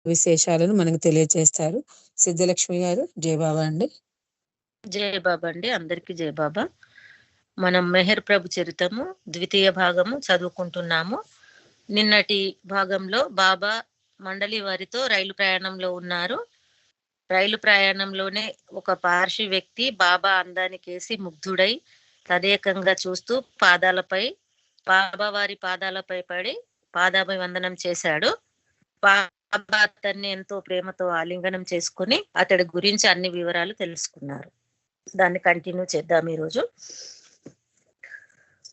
విశేషాలను మనకు తెలియజేస్తారు. సిద్ధలక్ష్మి గారు, జయబాబా అండి. జయ బాబా అండి, అందరికీ జయ బాబా. మనం మెహర్ ప్రభు చరితము ద్వితీయ భాగము చదువుకుంటున్నాము. నిన్నటి భాగంలో బాబా మండలి వారితో రైలు ప్రయాణంలో ఉన్నారు. రైలు ప్రయాణంలోనే ఒక పార్షి వ్యక్తి బాబా అందానికేసి ముగ్ధుడై తదేకంగా చూస్తూ బాబా వారి పాదాలపై పడి పాదాభివందనం చేశాడు. బాబా అతన్ని ఎంతో ప్రేమతో ఆలింగనం చేసుకుని అతడి గురించి అన్ని వివరాలు తెలుసుకున్నారు. దాన్ని కంటిన్యూ చేద్దాం ఈరోజు.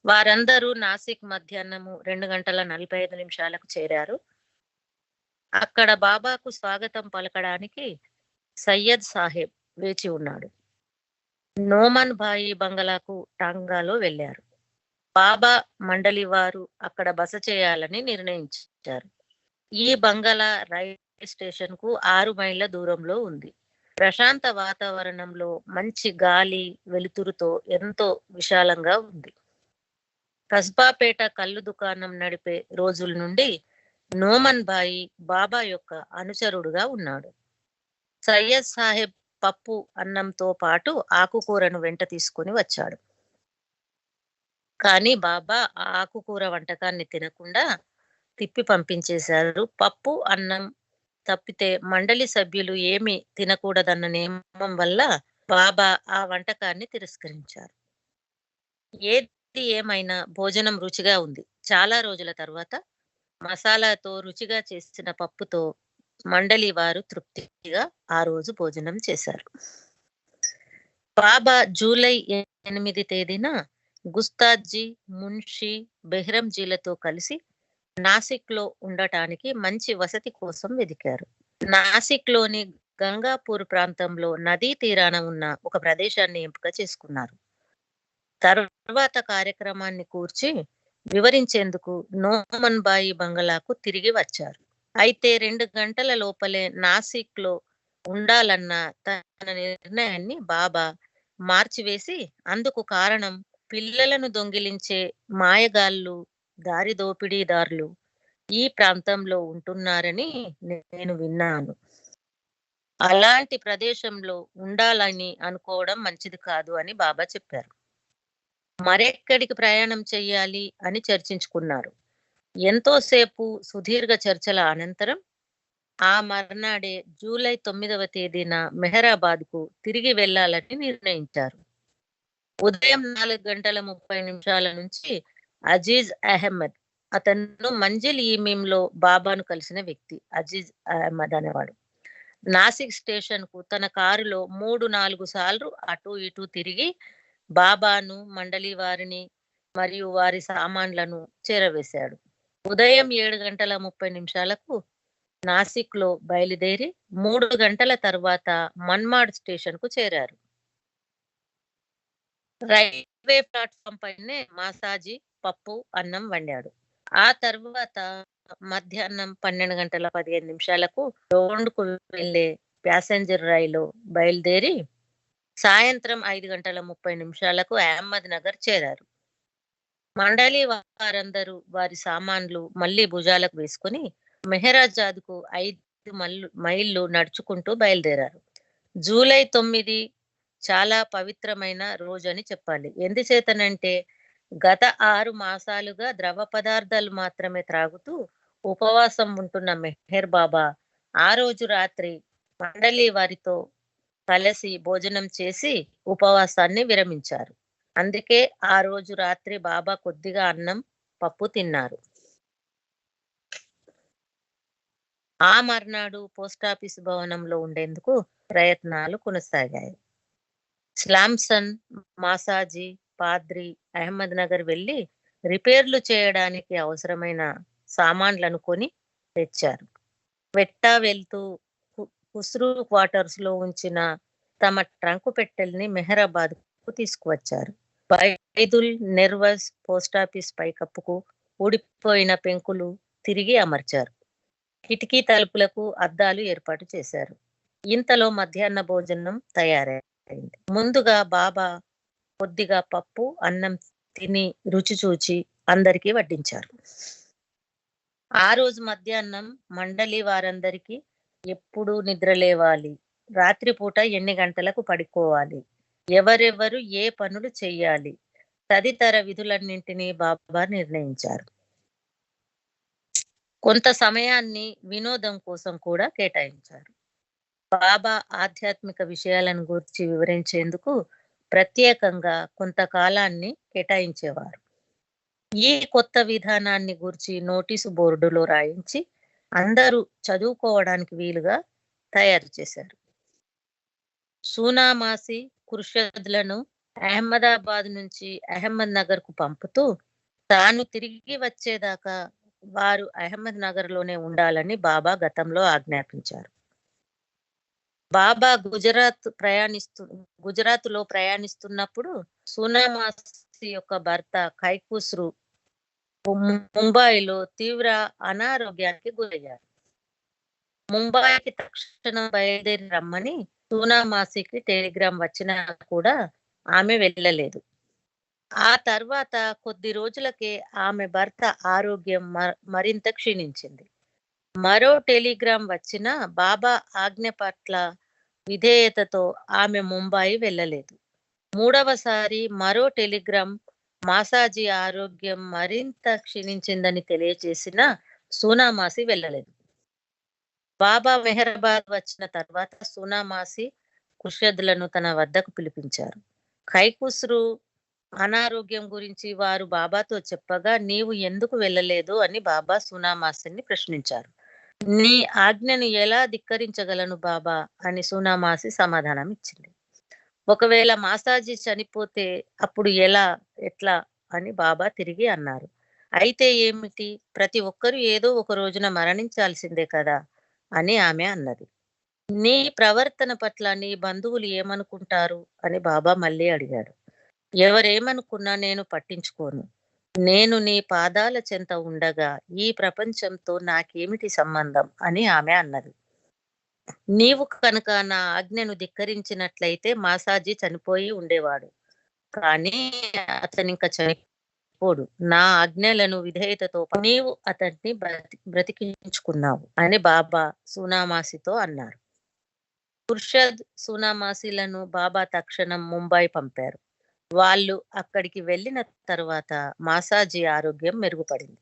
వారందరూ నాసిక్ మధ్యాహ్నము 2:45 చేరారు. అక్కడ బాబాకు స్వాగతం పలకడానికి సయ్యద్ సాహెబ్ వేచి ఉన్నాడు. నోమన్ భాయి బంగళాకు టాంగాలో వెళ్లారు. బాబా మండలి వారు అక్కడ బస చేయాలని నిర్ణయించారు. ఈ బంగళా రైల్వే స్టేషన్ కు 6 మైళ్ళ దూరంలో ఉంది. ప్రశాంత వాతావరణంలో మంచి గాలి వెలుతురుతో ఎంతో విశాలంగా ఉంది. కస్బాపేట కళ్ళు దుకాణం నడిపే రోజుల నుండి నోమన్ భాయి బాబా యొక్క అనుచరుడుగా ఉన్నాడు. సయ్యద్ సాహెబ్ పప్పు అన్నంతో పాటు ఆకుకూరను వెంట తీసుకుని వచ్చాడు. కానీ బాబా ఆ ఆకుకూర వంటకాన్ని తినకుండా తిప్పి పంపించేశారు. పప్పు అన్నం తప్పితే మండలి సభ్యులు ఏమి తినకూడదన్న నియమం వల్ల బాబా ఆ వంటకాన్ని తిరస్కరించారు. ఏది ఏమైనా భోజనం రుచిగా ఉంది. చాలా రోజుల తర్వాత మసాలాతో రుచిగా చేసిన పప్పుతో మండలి వారు తృప్తిగా ఆ రోజు భోజనం చేశారు. బాబా జూలై 8 తేదీన గుస్తాద్జీ, మున్షి, బెహ్రంజీలతో కలిసి నాసిక్ లో ఉండటానికి మంచి వసతి కోసం వెదికారు. నాసిక్ లోని గంగాపూర్ ప్రాంతంలో నదీ తీరాన ఉన్న ఒక ప్రదేశాన్ని ఎంపిక చేసుకున్నారు. తర్వాత కార్యక్రమాన్ని కూర్చి వివరించేందుకు నోమన్ బాయి బంగళాకు తిరిగి వచ్చారు. అయితే 2 గంటల లోపలే నాసిక్ లో ఉండాలన్న తన నిర్ణయాన్ని బాబా మార్చివేసి, అందుకు కారణం పిల్లలను దొంగిలించే మాయగాళ్ళు, దారి దోపిడీదారులు ఈ ప్రాంతంలో ఉంటున్నారని నేను విన్నాను. అలాంటి ప్రదేశంలో ఉండాలని అనుకోవడం మంచిది కాదు అని బాబా చెప్పారు. మరెక్కడికి ప్రయాణం చెయ్యాలి అని చర్చించుకున్నారు. ఎంతోసేపు సుదీర్ఘ చర్చల అనంతరం ఆ మర్నాడే జూలై 9వ తేదీన మెహరాబాద్ కు తిరిగి వెళ్లాలని నిర్ణయించారు. ఉదయం 4:30 నుంచి అజీజ్ అహ్మద్, అతను మంజిల్ ఈమీంలో బాబాను కలిసిన వ్యక్తి. అజీజ్ అహ్మద్ అనేవాడు నాసిక్ స్టేషన్ కు తన కారులో 3-4 సార్లు అటు ఇటు తిరిగి బాబాను, మండలి వారిని మరియు వారి సామాన్లను చేరవేశాడు. ఉదయం 7:30 నాసిక్ లో బయలుదేరి 3 గంటల తర్వాత మన్మాడ్ స్టేషన్ కు చేరారు. రైల్వే ప్లాట్ఫామ్ పైనే మాసాజీ పప్పు అన్నం వండాడు. ఆ తర్వాత మధ్యాహ్నం 12:15 రోండ్కు వెళ్లే ప్యాసింజర్ రైలు బయలుదేరి సాయంత్రం 5:30 అహ్మద్ నగర్ చేరారు. మండలి వారందరూ వారి సామాన్లు మళ్లీ భుజాలకు వేసుకుని మెహరాజాద్ కు 5 మైళ్ళు నడుచుకుంటూ బయలుదేరారు. జూలై 9 చాలా పవిత్రమైన రోజని చెప్పాలి. ఎందుచేతనంటే గత 6 మాసాలుగా ద్రవ పదార్థాలు మాత్రమే త్రాగుతూ ఉపవాసం ఉంటున్న మెహర్ బాబా ఆ రోజు రాత్రి మండలి వారితో కలిసి భోజనం చేసి ఉపవాసాన్ని విరమించారు. అందుకే ఆ రోజు రాత్రి బాబా కొద్దిగా అన్నం, పప్పు తిన్నారు. ఆ మర్నాడు పోస్టాఫీస్ భవనంలో ఉండేందుకు ప్రయత్నాలు కొనసాగాయి. స్లాంసన్, మాసాజీ, పాద్రి అహ్మద్ నగర్ వెళ్లి రిపేర్లు చేయడానికి అవసరమైన సామాన్లను కొని తెచ్చారు. వెట్టా వెళ్తూ ఖుస్రూ క్వార్టర్స్ లో ఉంచిన తమ ట్రంకు పెట్టెల్ని మెహరాబాద్ కు తీసుకువచ్చారు. బైదుల్ నెర్వస్ పోస్టాఫీస్ పైకప్పుకు ఊడిపోయిన పెంకులు తిరిగి అమర్చారు. కిటికీ తలుపులకు అద్దాలు ఏర్పాటు చేశారు. ఇంతలో మధ్యాహ్న భోజనం తయారైంది. ముందుగా బాబా కొద్దిగా పప్పు అన్నం తిని రుచి చూచి అందరికీ వడ్డించారు. ఆ రోజు మధ్యాహ్నం మండలి వారందరికీ ఎప్పుడు నిద్ర లేవాలి, రాత్రిపూట ఎన్ని గంటలకు పడుకోవాలి, ఎవరెవరు ఏ పనులు చెయ్యాలి తదితర విధులన్నింటినీ బాబా నిర్ణయించారు. కొంత సమయాన్ని వినోదం కోసం కూడా కేటాయించారు. బాబా ఆధ్యాత్మిక విషయాలను గురించి వివరించేందుకు ప్రత్యేకంగా కొంతకాలాన్ని కేటాయించేవారు. ఈ కొత్త విధానాన్ని గురించి నోటీసు బోర్డులో రాయించి అందరూ చదువుకోవడానికి వీలుగా తయారు చేశారు. సూనామాసి ఖుర్షద్లను అహ్మదాబాద్ నుంచి అహ్మద్ నగర్ కు పంపుతూ తాను తిరిగి వచ్చేదాకా వారు అహ్మద్ నగర్ లోనే ఉండాలని బాబా గతంలో ఆజ్ఞాపించారు. బాబా గుజరాత్ లో ప్రయాణిస్తున్నప్పుడు సూనామాసి యొక్క భర్త ఖైకుస్రు ముంబైలో తీవ్ర అనారోగ్యానికి గురయ్యారు. ముంబైకి తక్షణం బయలుదేరి రమ్మని సూనామాసికి టెలిగ్రామ్ వచ్చినా కూడా ఆమె వెళ్ళలేదు. ఆ తర్వాత కొద్ది రోజులకే ఆమె భర్త ఆరోగ్యం మరింత క్షీణించింది. మరో టెలిగ్రామ్ వచ్చినా బాబా ఆజ్ఞ పట్ల విధేయతతో ఆమె ముంబాయి వెళ్ళలేదు. మూడవసారి మరో టెలిగ్రామ్ మాసాజీ ఆరోగ్యం మరింత క్షీణించిందని తెలియజేసిన సూనామాసి వెళ్ళలేదు. బాబా మెహరాబాద్ వచ్చిన తర్వాత సూనామాసి ఖుర్షద్లను తన వద్దకు పిలిపించారు. ఖైకుస్రు అనారోగ్యం గురించి వారు బాబాతో చెప్పగా నీవు ఎందుకు వెళ్ళలేదు అని బాబా సూనామాసిని ప్రశ్నించారు. నీ ఆజ్ఞను ఎలా ధిక్కరించగలను బాబా అని సూనామాసి సమాధానం ఇచ్చింది. ఒకవేళ మాసాజీ చనిపోతే అప్పుడు ఎట్లా అని బాబా తిరిగి అన్నారు. అయితే ఏమిటి, ప్రతి ఒక్కరూ ఏదో ఒక రోజున మరణించాల్సిందే కదా అని ఆమె అన్నది. నీ ప్రవర్తన పట్ల నీ బంధువులు ఏమనుకుంటారు అని బాబా మళ్ళీ అడిగాడు. ఎవరేమనుకున్నా నేను పట్టించుకోను. నేను నీ పాదాల చెంత ఉండగా ఈ ప్రపంచంతో నాకేమిటి సంబంధం అని ఆమె అన్నది. నీవు కనుక నా ఆజ్ఞను ధిక్కరించినట్లయితే మాసాజీ చనిపోయి ఉండేవాడు. కానీ అతనింక చనిపోడు. నా ఆజ్ఞలను విధేయతతో నీవు అతన్ని బ్రతికించుకున్నావు అని బాబా సూనామాసితో అన్నారు. ఖుర్షద్ సూనామాసిలను బాబా తక్షణం ముంబై పంపారు. వాళ్ళు అక్కడికి వెళ్ళిన తర్వాత మాసాజీ ఆరోగ్యం మెరుగుపడింది.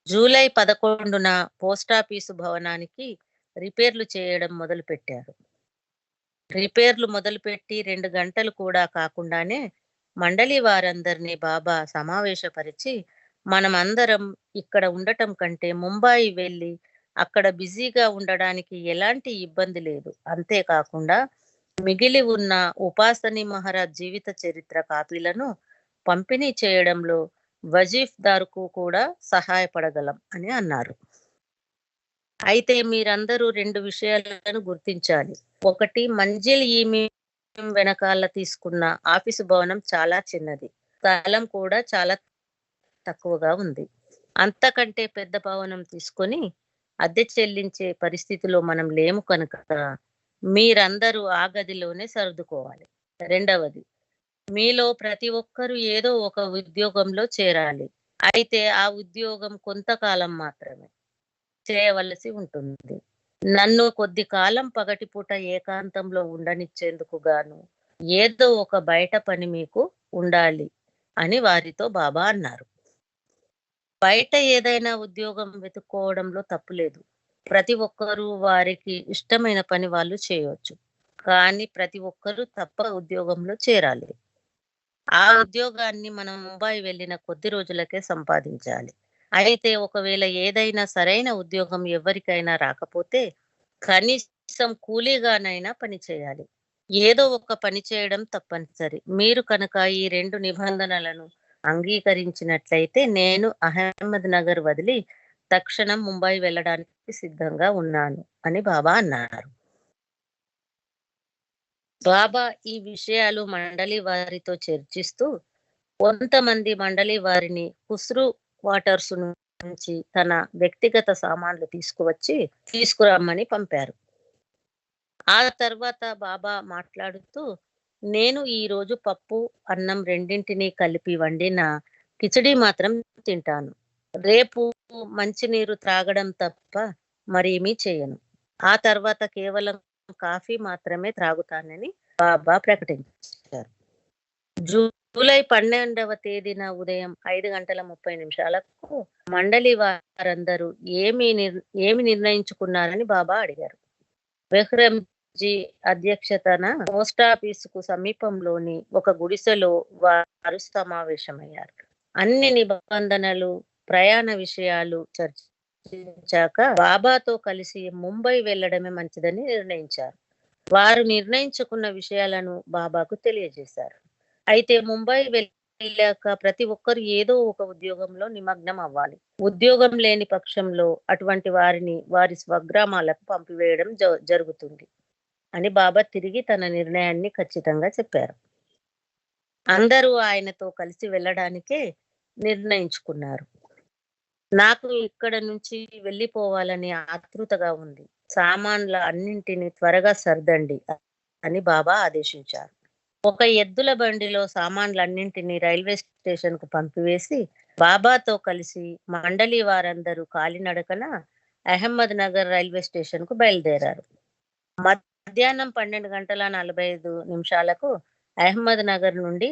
జూలై 11న పోస్టాఫీసు భవనానికి రిపేర్లు చేయడం మొదలుపెట్టారు. రిపేర్లు మొదలుపెట్టి 2 గంటలు కూడా కాకుండానే మండలి వారందరినీ బాబా సమావేశపరిచి మనమందరం ఇక్కడ ఉండటం కంటే ముంబాయి వెళ్ళి అక్కడ బిజీగా ఉండడానికి ఎలాంటి ఇబ్బంది లేదు. అంతేకాకుండా మిగిలి ఉన్న ఉపాసని మహారాజ్ జీవిత చరిత్ర కాపీలను పంపిణీ చేయడంలో వజీఫ్దార్కు కూడా సహాయపడగలం అని అన్నారు. అయితే మీరందరూ 2 విషయాలను గుర్తించాలి. ఒకటి, మంజిల్ ఈమెం వెనకాల తీసుకున్న ఆఫీసు భవనం చాలా చిన్నది. స్థలం కూడా చాలా తక్కువగా ఉంది. అంతకంటే పెద్ద భవనం తీసుకొని అద్దె చెల్లించే పరిస్థితిలో మనం లేము కనుక మీరందరూ ఆ గదిలోనే సర్దుకోవాలి. రెండవది, మీలో ప్రతి ఒక్కరూ ఏదో ఒక ఉద్యోగంలో చేరాలి. అయితే ఆ ఉద్యోగం కొంతకాలం మాత్రమే చేయవలసి ఉంటుంది. నన్ను కొద్ది కాలం పగటిపూట ఏకాంతంలో ఉండనిచ్చేందుకు గాను ఏదో ఒక బయట పని మీకు ఉండాలి అని వారితో బాబా అన్నారు. బయట ఏదైనా ఉద్యోగం వెతుక్కోవడంలో తప్పులేదు. ప్రతి ఒక్కరూ వారికి ఇష్టమైన పని వాళ్ళు చేయొచ్చు. కానీ ప్రతి ఒక్కరూ తప్ప ఉద్యోగంలో చేరాలి. ఆ ఉద్యోగాన్ని మనం ముంబై వెళ్ళిన కొద్ది రోజులకే సంపాదించాలి. అయితే ఒకవేళ ఏదైనా సరైన ఉద్యోగం ఎవరికైనా రాకపోతే కనీసం కూలీగానైనా పని చేయాలి. ఏదో ఒక పని చేయడం తప్పనిసరి. మీరు కనుక ఈ 2 నిబంధనలను అంగీకరించినట్లయితే నేను అహ్మద్ నగర్ వదిలి తక్షణం ముంబై వెళ్ళడానికి సిద్ధంగా ఉన్నాను అని బాబా అన్నారు. బాబా ఈ విషయాలు మండలి వారితో చర్చిస్తూ కొంతమంది మండలి వారిని ఖుస్రు క్వార్టర్స్ నుంచి తన వ్యక్తిగత సామాన్లు తీసుకురమ్మని పంపారు. ఆ తర్వాత బాబా మాట్లాడుతూ నేను ఈ రోజు పప్పు అన్నం రెండింటినీ కలిపి వండిన కిచడీ మాత్రం తింటాను. రేపు మంచినీరు త్రాగడం తప్ప మరేమీ చేయను. ఆ తర్వాత కేవలం కాఫీ మాత్రమే త్రాగుతానని బాబా ప్రకటించారు. జూలై 12వ తేదీన ఉదయం 5:30 మండలి వారందరూ ఏమి నిర్ణయించుకున్నారని బాబా అడిగారు. బెహ్రంజీ అధ్యక్షతన పోస్టాఫీసుకు సమీపంలోని ఒక గుడిసెలో వారు సమావేశమయ్యారు. అన్ని నిబంధనలు, ప్రయాణ విషయాలు చర్చించాక బాబాతో కలిసి ముంబై వెళ్ళడమే మంచిదని నిర్ణయించారు. వారు నిర్ణయించుకున్న విషయాలను బాబాకు తెలియజేశారు. అయితే ముంబై వెళ్ళాక ప్రతి ఒక్కరు ఏదో ఒక ఉద్యోగంలో నిమగ్నం అవ్వాలి. ఉద్యోగం లేని పక్షంలో అటువంటి వారిని వారి స్వగ్రామాలకు పంపివేయడం జరుగుతుంది అని బాబా తిరిగి తన నిర్ణయాన్ని ఖచ్చితంగా చెప్పారు. అందరూ ఆయనతో కలిసి వెళ్ళడానికే నిర్ణయించుకున్నారు. నాకు ఇక్కడ నుంచి వెళ్ళిపోవాలని ఆతృతగా ఉంది. సామాన్ల అన్నింటినీ త్వరగా సర్దండి అని బాబా ఆదేశించారు. ఒక ఎద్దుల బండిలో సామాన్లన్నింటినీ రైల్వే స్టేషన్ కు పంపివేసి బాబాతో కలిసి మండలి వారందరూ కాలినడకన అహ్మద్ నగర్ రైల్వే స్టేషన్ కు బయలుదేరారు. మధ్యాహ్నం 12:45 అహ్మద్ నగర్ నుండి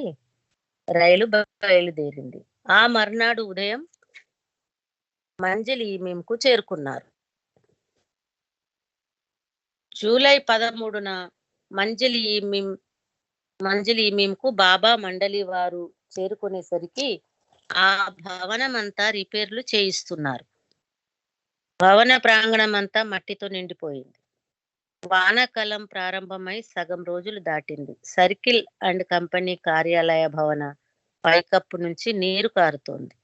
రైలు బయలుదేరింది. ఆ మర్నాడు ఉదయం మంజిల్ ఈమీంకు చేరుకున్నారు. జూలై 13న మంజిల్ ఈమీంకు బాబా మండలి వారు చేరుకునేసరికి ఆ భవనం అంతా రిపేర్లు చేయిస్తున్నారు. భవన ప్రాంగణం అంతా మట్టితో నిండిపోయింది. వానాకాలం ప్రారంభమై సగం రోజులు దాటింది. సర్కిల్ అండ్ కంపెనీ కార్యాలయ భవన పైకప్పు నుంచి నీరు కారుతోంది.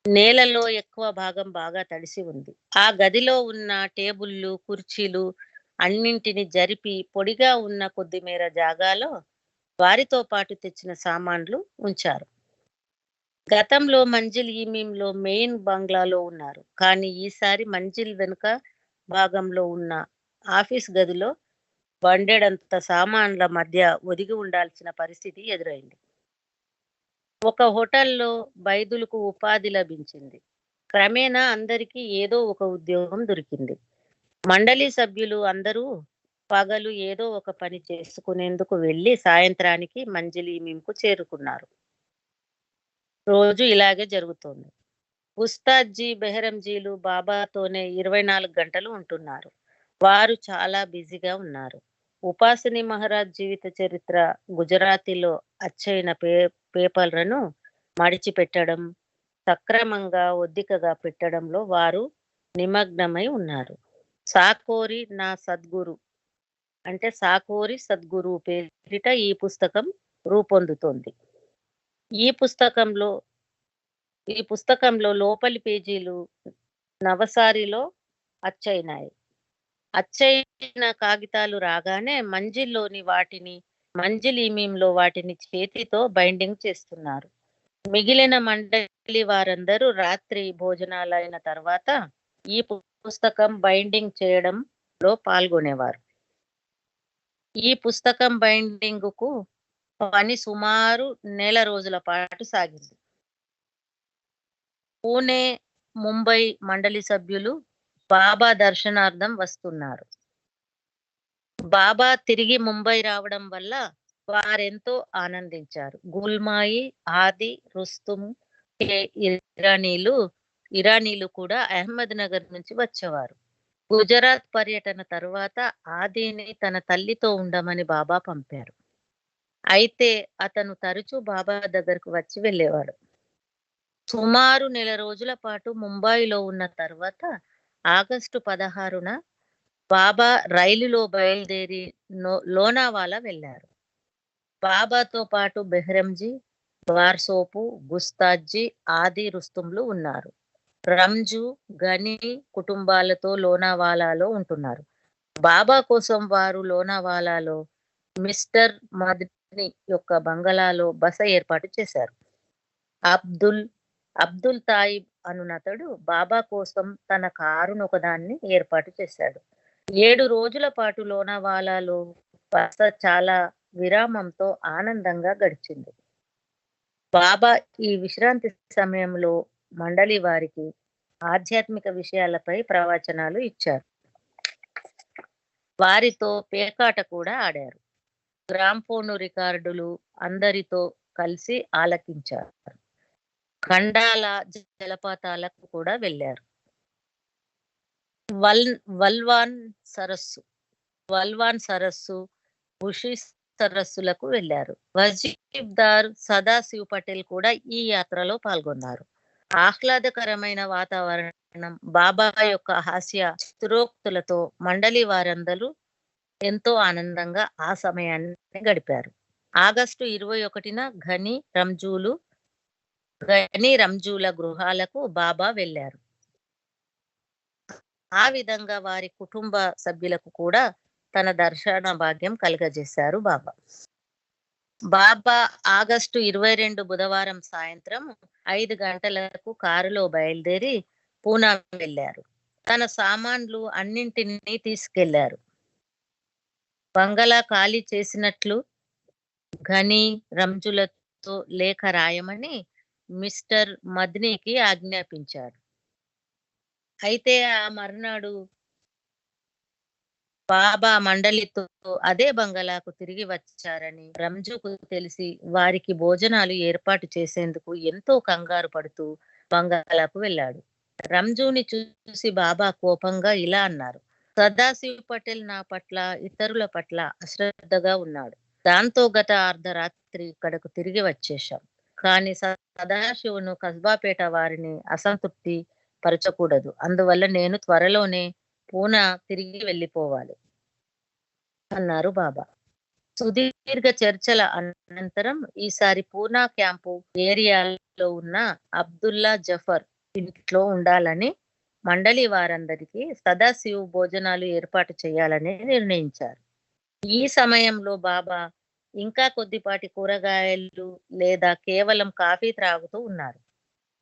నేలలో ఎక్కువ భాగం బాగా తడిసి ఉంది. ఆ గదిలో ఉన్న టేబుళ్లు, కుర్చీలు అన్నింటిని జరిపి పొడిగా ఉన్న కొద్దిమేర జాగాలో వారితో పాటు తెచ్చిన సామాన్లు ఉంచారు. గతంలో మంజిల్ ఈమీంలో మెయిన్ బంగ్లాలో ఉన్నారు. కానీ ఈసారి మంజిల్ వెనుక భాగంలో ఉన్న ఆఫీస్ గదిలో బండెడంత సామాన్ల మధ్య ఒదిగి ఉండాల్సిన పరిస్థితి ఎదురైంది. ఒక హోటల్లో బైదులకు ఉపాధి లభించింది. క్రమేణా అందరికీ ఏదో ఒక ఉద్యోగం దొరికింది. మండలి సభ్యులు అందరూ పగలు ఏదో ఒక పని చేసుకునేందుకు వెళ్లి సాయంత్రానికి మంజిల్ ఈమీంకు చేరుకున్నారు. రోజు ఇలాగే జరుగుతోంది. ఉస్తాద్జీ, బెహరంజీలు బాబాతోనే 24 గంటలు ఉంటున్నారు. వారు చాలా బిజీగా ఉన్నారు. ఉపాసిని మహారాజ్ జీవిత చరిత్ర గుజరాతీలో అచ్చైన పేపర్లను మడిచిపెట్టడం, సక్రమంగా ఒద్దికగా పెట్టడంలో వారు నిమగ్నమై ఉన్నారు. సాకోరి నా సద్గురు అంటే సాకోరి సద్గురు పేరిట ఈ పుస్తకం రూపొందుతోంది. ఈ పుస్తకంలో లోపలి పేజీలు నవసారిలో అచ్చయినాయి. అచ్చయిన కాగితాలు రాగానే మంజిల్ ఈమీంలో వాటిని చేతితో బైండింగ్ చేస్తున్నారు. మిగిలిన మండలి వారందరూ రాత్రి భోజనాలైన తర్వాత ఈ పుస్తకం బైండింగ్ చేయడంలో పాల్గొనేవారు. ఈ పుస్తకం బైండింగ్ కు పని సుమారు నెల రోజుల పాటు సాగింది. పూణే, ముంబై మండలి సభ్యులు బాబా దర్శనార్థం వస్తున్నారు. బాబా తిరిగి ముంబై రావడం వల్ల వారెంతో ఆనందించారు. గుల్మాయి, ఆది, రుస్తుం, ఇరానీలు కూడా అహ్మద్ నగర్ నుంచి వచ్చేవారు. గుజరాత్ పర్యటన తరువాత ఆదిని తన తల్లితో ఉండమని బాబా పంపారు. అయితే అతను తరచూ బాబా దగ్గరకు వచ్చి వెళ్ళేవాడు. సుమారు నెల రోజుల పాటు ముంబైలో ఉన్న తర్వాత ఆగస్టు 16న బాబా రైలులో బయలుదేరి లోనావాలా వెళ్ళారు. బాబాతో పాటు బెహ్రంజీ, బార్సోపు, గుస్తాద్జీ, ఆది, రుస్తుంలు ఉన్నారు. రంజు, గని కుటుంబాలతో లోనావాలాలో ఉంటున్నారు. బాబా కోసం వారు లోనావాలాలో మిస్టర్ మద్ని యొక్క బంగళాలో బస ఏర్పాటు చేశారు. అబ్దుల్ తాయిబ్ అనునతడు బాబా కోసం తన కారునొకదాన్ని ఏర్పాటు చేశాడు. 7 రోజుల పాటు లోనావాలాలో బస చాలా విరామంతో ఆనందంగా గడిచింది. బాబా ఈ విశ్రాంతి సమయంలో మండలి వారికి ఆధ్యాత్మిక విషయాలపై ప్రవచనాలు ఇచ్చారు. వారితో పేకాట కూడా ఆడారు. గ్రామ్ఫోను రికార్డులు అందరితో కలిసి ఆలకించారు. ఖండాల జలపాతాలకు కూడా వెళ్ళారు. వల్ వల్వాన్ సరస్సు వల్వాన్ సరస్సు, బుషి సరస్సులకు వెళ్లారు. వజీబ్దార్ సదాశివ్ పటేల్ కూడా ఈ యాత్రలో పాల్గొన్నారు. ఆహ్లాదకరమైన వాతావరణం, బాబా యొక్క హాస్య చిత్రోక్తులతో మండలి వారందరూ ఎంతో ఆనందంగా ఆ సమయాన్ని గడిపారు. ఆగస్టు 21న ఘని రంజూల గృహాలకు బాబా వెళ్లారు. ఆ విధంగా వారి కుటుంబ సభ్యులకు కూడా తన దర్శన భాగ్యం కలుగజేశారు బాబా. బాబా ఆగస్టు 22 బుధవారం సాయంత్రం 5 గంటలకు కారులో బయలుదేరి పూనా వెళ్లారు. తన సామాన్లు అన్నింటినీ తీసుకెళ్లారు. బంగళా ఖాళీ చేసినట్లు ఘని రంజులతో లేఖ రాయమని మిస్టర్ మద్నీకి ఆజ్ఞాపించాడు. అయితే ఆ మర్నాడు బాబా మండలితో అదే బంగళాకు తిరిగి వచ్చారని రంజుకు తెలిసి వారికి భోజనాలు ఏర్పాటు చేసేందుకు ఎంతో కంగారు పడుతూ బంగళాకు వెళ్ళాడు. రంజుని చూసి బాబా కోపంగా ఇలా అన్నారు: సదాశివ్ పటేల్ నా పట్ల, ఇతరుల పట్ల అశ్రద్ధగా ఉన్నాడు. దాంతో గత అర్ధరాత్రి ఇక్కడకు తిరిగి వచ్చేశాం. కానీ సదాశివును కస్బాపేట వారిని అసంతృప్తి పరచకూడదు. అందువల్ల నేను త్వరలోనే పూనా తిరిగి వెళ్ళిపోవాలి అన్నారు బాబా. సుదీర్ఘ చర్చల అనంతరం ఈసారి పూనా క్యాంపు ఏరియాలో ఉన్న అబ్దుల్లా జఫర్ ఇంట్లో ఉండాలని మండలి వారందరికీ సదాశివ్ భోజనాలు ఏర్పాటు చేయాలని నిర్ణయించారు. ఈ సమయంలో బాబా ఇంకా కొద్దిపాటి కూరగాయలు లేదా కేవలం కాఫీ త్రాగుతూ ఉన్నారు.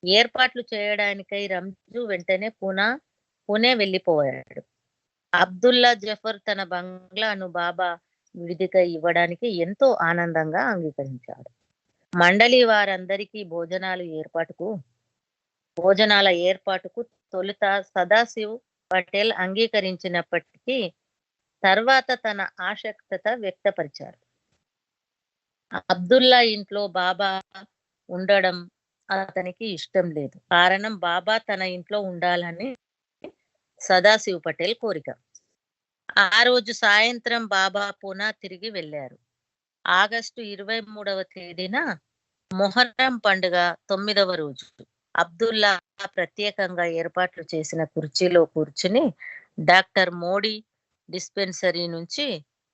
ఏర్పాట్లు చేయడానికై రంజు వెంటనే పుణే వెళ్ళిపోయాడు. అబ్దుల్లా జఫర్ తన బంగ్లాను బాబా విడిదిగా ఇవ్వడానికి ఎంతో ఆనందంగా అంగీకరించాడు. మండలి వారందరికీ భోజనాల ఏర్పాటుకు తొలుత సదాశివ్ పటేల్ అంగీకరించినప్పటికీ తర్వాత తన ఆసక్తత వ్యక్తపరిచారు. అబ్దుల్లా ఇంట్లో బాబా ఉండడం అతనికి ఇష్టం లేదు. కారణం బాబా తన ఇంట్లో ఉండాలని సదాశివ్ పటేల్ కోరిక. ఆ రోజు సాయంత్రం బాబా పూనా తిరిగి వెళ్లారు. ఆగస్టు 23వ తేదీన మొహర్రం పండుగ 9వ రోజు అబ్దుల్లా ప్రత్యేకంగా ఏర్పాట్లు చేసిన కుర్చీలో కూర్చుని డాక్టర్ మోడీ డిస్పెన్సరీ నుంచి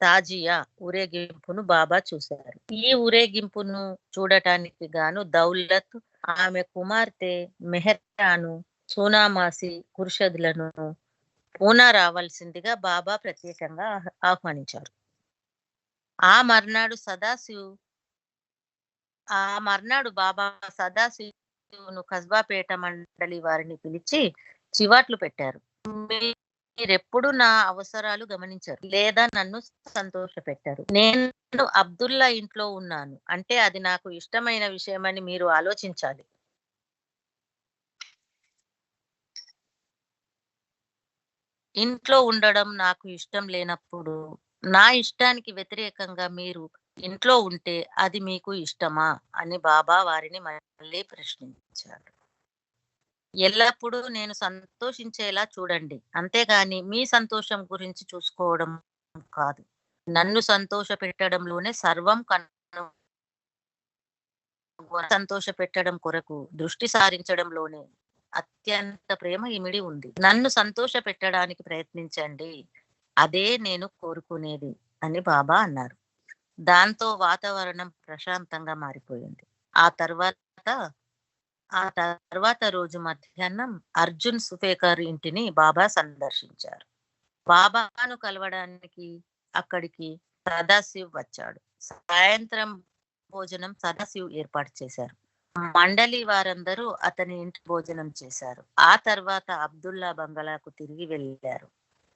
తాజియా ఊరేగింపును బాబా చూశారు. ఈ ఊరేగింపును చూడటానికి గాను దౌలత్, ఆమె కుమార్తె మెహర్టాను, సోనామాసి కుర్షద్లను పూనా రావాల్సిందిగా బాబా ప్రత్యేకంగా ఆహ్వానించారు. ఆ మర్నాడు బాబా సదాశివును కస్బాపేట మండలి వారిని పిలిచి చివాట్లు పెట్టారు. మీరెప్పుడు నా అవసరాలు గమనించరు లేదా నన్ను సంతోష పెట్టారు. నేను అబ్దుల్లా ఇంట్లో ఉన్నాను అంటే అది నాకు ఇష్టమైన విషయమని మీరు ఆలోచించాలి. ఇంట్లో ఉండడం నాకు ఇష్టం లేనప్పుడు నా ఇష్టానికి వ్యతిరేకంగా మీరు ఇంట్లో ఉంటే అది మీకు ఇష్టమా అని బాబా వారిని మళ్ళీ ప్రశ్నించారు. ఎల్లప్పుడూ నేను సంతోషించేలా చూడండి, అంతేగాని మీ సంతోషం గురించి చూసుకోవడం కాదు. నన్ను సంతోష పెట్టడంలోనే సర్వం సంతోష పెట్టడం కొరకు దృష్టి సారించడంలోనే అత్యంత ప్రేమ ఇమిడి ఉంది. నన్ను సంతోష పెట్టడానికి ప్రయత్నించండి, అదే నేను కోరుకునేది అని బాబా అన్నారు. దాంతో వాతావరణం ప్రశాంతంగా మారిపోయింది. ఆ తర్వాత రోజు మధ్యాహ్నం అర్జున్ సుఫేకర్ ఇంటిని బాబా సందర్శించారు. బాబాను కలవడానికి అక్కడికి సదాశివ్ వచ్చాడు. సాయంత్రం భోజనం సదాశివ్ ఏర్పాటు చేశారు. మండలి వారందరూ అతని ఇంటి భోజనం చేశారు. ఆ తర్వాత అబ్దుల్లా బంగళాకు తిరిగి వెళ్ళారు.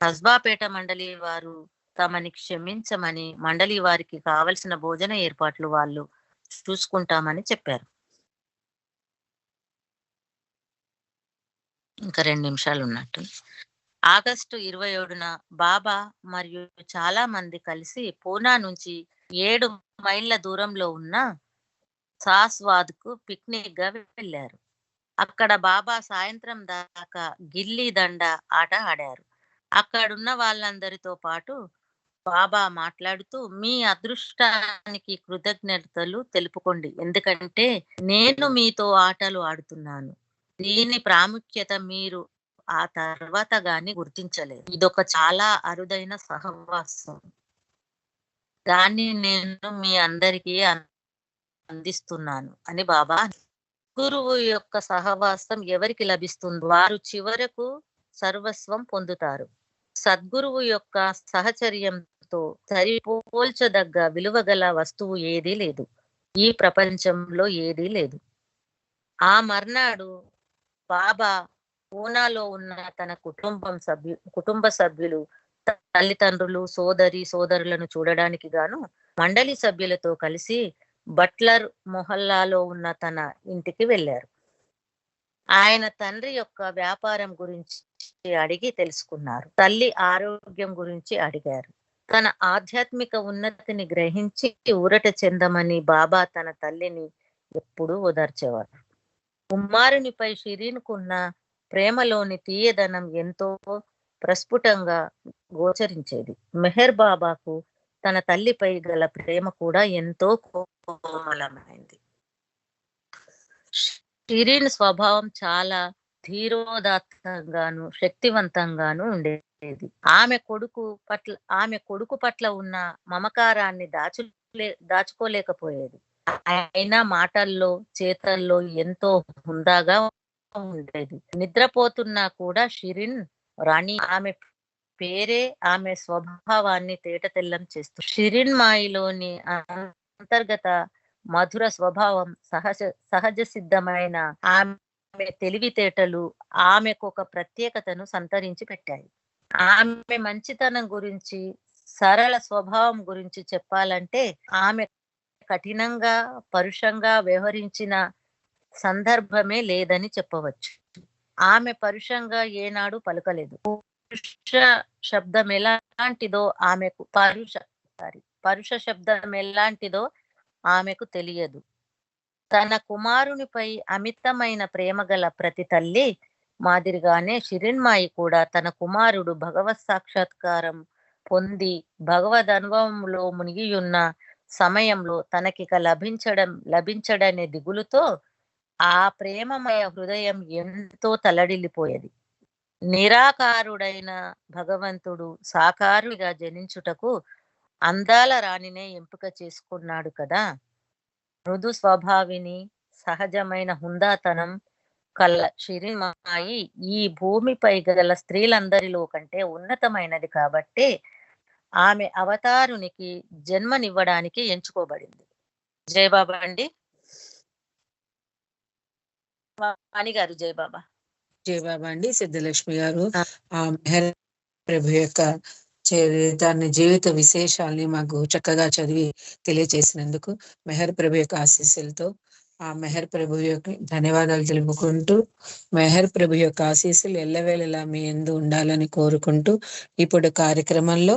కస్బాపేట మండలి వారు తమని క్షమించమని మండలి వారికి కావలసిన భోజన ఏర్పాట్లు వాళ్ళు చూసుకుంటామని చెప్పారు. ఇంకా 2 నిమిషాలు ఉన్నట్టు. ఆగస్టు 27న బాబా మరియు చాలా మంది కలిసి పూనా నుంచి 7 మైళ్ళ దూరంలో ఉన్న సాస్వాద్కు పిక్నిక్ గా వెళ్ళారు. అక్కడ బాబా సాయంత్రం దాకా గిల్లీ దండ ఆట ఆడారు. అక్కడున్న వాళ్ళందరితో పాటు బాబా మాట్లాడుతూ, మీ అదృష్టానికి కృతజ్ఞతలు తెలుపుకోండి. ఎందుకంటే నేను మీతో ఆటలు ఆడుతున్నాను. దీని ప్రాముఖ్యత మీరు ఆ తర్వాత గాని గుర్తించలేదు. ఇదొక చాలా అరుదైన సహవాసం. దాన్ని నేను మీ అందరికీ అందిస్తున్నాను అని బాబా. గురువు యొక్క సహవాసం ఎవరికి లభిస్తుందో వారు చివరకు సర్వస్వం పొందుతారు. సద్గురువు యొక్క సహచర్యంతో సరిపోల్చదగ్గ విలువగల వస్తువు ఏదీ లేదు. ఈ ప్రపంచంలో ఏదీ లేదు. ఆ మర్నాడు బాబా పూనాలో ఉన్న తన కుటుంబ సభ్యులు, తల్లిదండ్రులు, సోదరులను చూడడానికి గాను మండలి సభ్యులతో కలిసి బట్లర్ మొహల్లాలో ఉన్న తన ఇంటికి వెళ్ళారు. ఆయన తండ్రి యొక్క వ్యాపారం గురించి అడిగి తెలుసుకున్నారు. తల్లి ఆరోగ్యం గురించి అడిగారు. తన ఆధ్యాత్మిక ఉన్నతిని గ్రహించి ఊరట చెందమని బాబా తన తల్లిని ఎప్పుడూ ఓదార్చేవారు. కుమారునిపై షిరీన్కున్న ప్రేమలోని తీయదనం ఎంతో ప్రస్ఫుటంగా గోచరించేది. మెహర్ బాబాకు తన తల్లిపై గల ప్రేమ కూడా ఎంతో కోమలమైంది. షిరీన్ స్వభావం చాలా ధీరోదాత్తంగాను శక్తివంతంగాను ఉండేది. ఆమె కొడుకు పట్ల ఉన్న మమకారాన్ని దాచుకోలేకపోయేది. అయినా మాటల్లో చేతల్లో ఎంతో హుందాగా ఉండేది. నిద్రపోతున్నా కూడా షిరీన్ రాణి ఆమె పేరే ఆమె స్వభావాన్ని తేటతెల్లం చేస్తుంది. షిరీన్ మాయిలోని అంతర్గత మధుర స్వభావం, సహజ సిద్ధమైన ఆమె తెలివితేటలు ఆమెకు ఒక ప్రత్యేకతను సంతరించి పెట్టాయి. ఆమె మంచితనం గురించి, సరళ స్వభావం గురించి చెప్పాలంటే ఆమె కఠినంగా, పరుషంగా వ్యవహరించిన సందర్భమే లేదని చెప్పవచ్చు. ఆమె పరుషంగా ఏనాడు పలుకలేదు. పరుష శబ్దం ఎలాంటిదో ఆమెకు తెలియదు. తన కుమారునిపై అమితమైన ప్రేమ గల ప్రతి తల్లి మాదిరిగానే షిరీన్మాయి కూడా తన కుమారుడు భగవత్ సాక్షాత్కారం పొంది భగవద్ అనుభవంలో మునిగియున్న సమయంలో తనకిక లభించడనే దిగులుతో ఆ ప్రేమమయ హృదయం ఎంతో తల్లడిల్లిపోయేది. నిరాకారుడైన భగవంతుడు సాకారుడిగా జనించుటకు అందాల రాణినే ఎంపిక చేసుకున్నాడు కదా. మృదు స్వభావిని, సహజమైన హుందాతనం కల్ల షిరీన్మాయి ఈ భూమిపై గల స్త్రీలందరిలో కంటే ఉన్నతమైనది కాబట్టి ఆమె అవతారునికి జన్మనివ్వడానికి ఎంచుకోబడింది. జయబాబా అండి. వాణి గారు జయబాబా. జయబాబా అండి. సిద్ధలక్ష్మి గారు ఆ మెహర్ ప్రభు యొక్క చరితాన్ని, జీవిత విశేషాల్ని మాకు చక్కగా చదివి తెలియచేసినందుకు మెహర్ ప్రభు యొక్క ఆశీస్సులతో ఆ మెహర్ ప్రభు యొక్క ధన్యవాదాలు తెలుపుకుంటూ, మెహర్ ప్రభు యొక్క ఆశీస్సులు ఎల్లవేళలా మీ యందు ఉండాలని కోరుకుంటూ ఇప్పుడు కార్యక్రమంలో